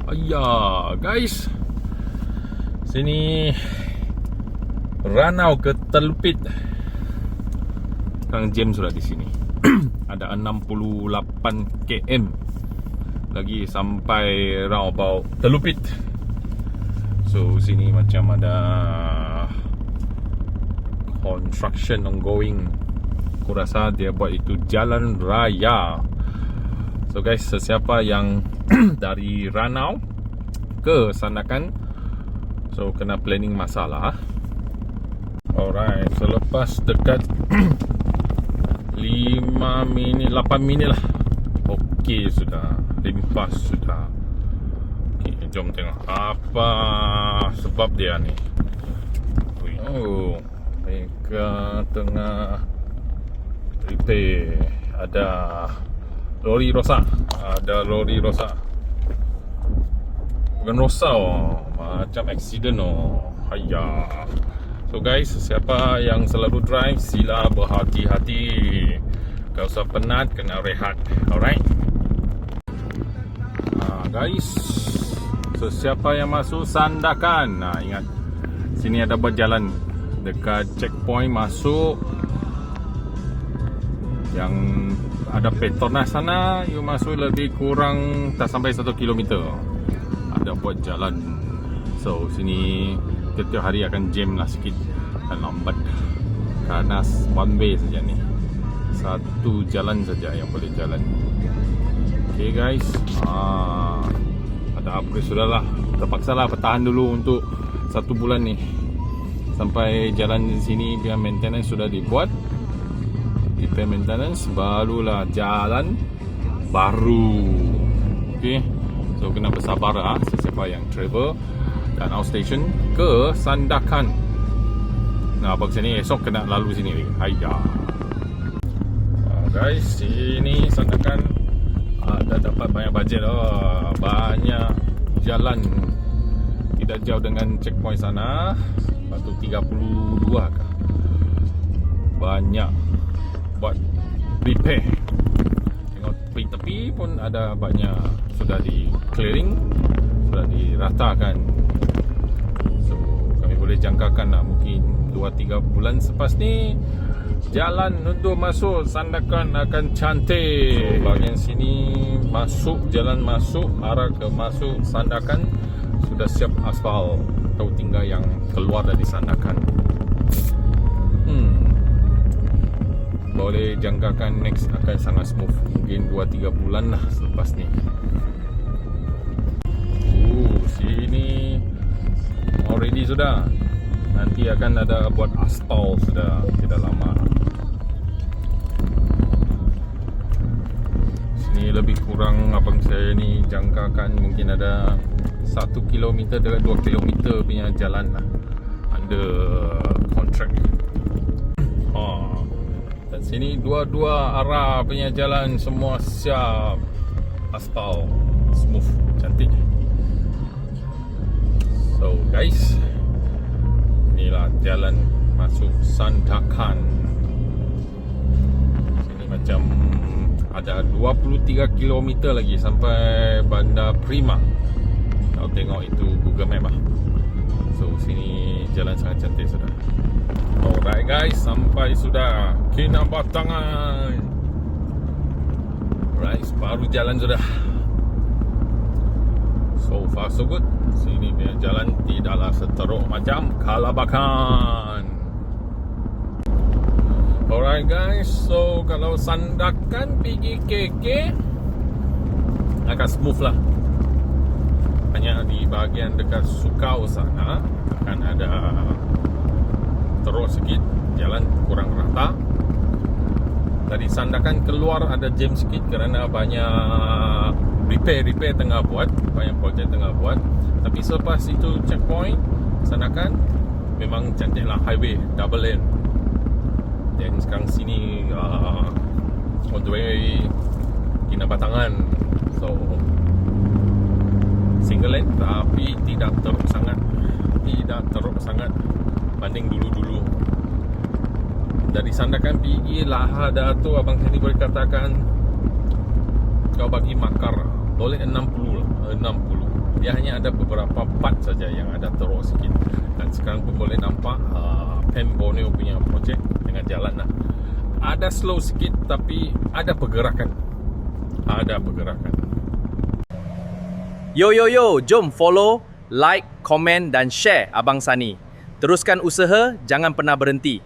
Ayah guys, sini Ranau ke Telupit. Kang James sudah di sini. Ada 68 km lagi sampai roundabout Telupit. So sini macam ada construction ongoing. Aku rasa dia buat itu jalan raya. So guys, sesiapa yang dari Ranau ke Sandakan, so kena planning masalah. Alright, selepas dekat 5 minit, 8 minit lah. Okey sudah, limpas sudah. Okey, jom tengok apa sebab dia ni. Oh, mereka tengah repair. Ada lori rosak. Ada lori rosak. Bukan rosak macam accident Hayah. So guys, siapa yang selalu drive, sila berhati-hati. Kau usah penat, kena rehat. Alright guys, so siapa yang masuk Sandakan, ingat sini ada buat jalan dekat checkpoint masuk yang ada Petronas sana. You masuk lebih kurang tak sampai 1 km. Ada buat jalan. So sini setiap hari akan jam lah sikit dan lambat kerana one way saja ni, satu jalan saja yang boleh jalan. Okay guys, ada upgrade sudah lah. Terpaksa lah bertahan dulu untuk 1 bulan ni sampai jalan di sini biar maintenance sudah dibuat. Repair maintenance, barulah jalan baru. Okay, so kena bersabar lah sesiapa yang travel Danau Station ke Sandakan. Nah, abang sini esok kena lalu sini lagi. Hayah. Guys, sini Sandakan ada dapat banyak bajet. Banyak jalan tidak jauh dengan checkpoint sana. Batu 32 kah? Banyak buat repair. Tengok tepi-tepi pun ada banyak sudah di clearing, sudah diratakan. So kami boleh jangkakan lah, mungkin 2-3 bulan selepas ni jalan untuk masuk Sandakan akan cantik. So bahagian sini masuk, jalan masuk, arah ke masuk Sandakan sudah siap aspal. Kau tinggal yang keluar dari Sandakan. Boleh jangkakan next akan sangat smooth. Mungkin 2-3 bulan lah selepas ni. Sini already sudah. Nanti akan ada buat aspal sudah tidak lama. Sini lebih kurang abang saya ni jangkakan mungkin ada 1 km dengan 2 km punya jalan lah under contract. Dan sini dua-dua arah punya jalan semua siap aspal, smooth, cantik. So guys, inilah jalan masuk Sandakan. Sini macam ada 23 km lagi sampai Bandar Prima. Kau tengok itu Google Map lah. So sini jalan sangat cantik sudah. Alright guys, sampai sudah Kinabatangan. Right, baru jalan sudah. So far so good. Sini punya jalan tidaklah seteruk macam Kalabakan. Alright guys, so kalau Sandakan pergi KK agak smooth lah. Hanya di bahagian dekat Sukau sana akan ada teruk sikit, jalan kurang rata. Dari Sandakan keluar ada jam sikit kerana banyak repair tengah buat, banyak projek tengah buat. Tapi selepas itu checkpoint Sandakan memang cantik lah, highway double lane. Dan sekarang sini on the way Kinabatangan. So single lane tapi tidak teruk sangat banding dulu-dulu. Dari Sandakan pergi Lahada tu abang sini boleh katakan kau bagi makar boleh 60 lah, 60. Dia hanya ada beberapa part saja yang ada teruk sikit. Dan sekarang pun boleh nampak Pem Borneo punya projek dengan jalan lah. Ada slow sikit tapi ada pergerakan. Ada pergerakan. Yo, jom follow, like, komen dan share Abang Sani. Teruskan usaha, jangan pernah berhenti.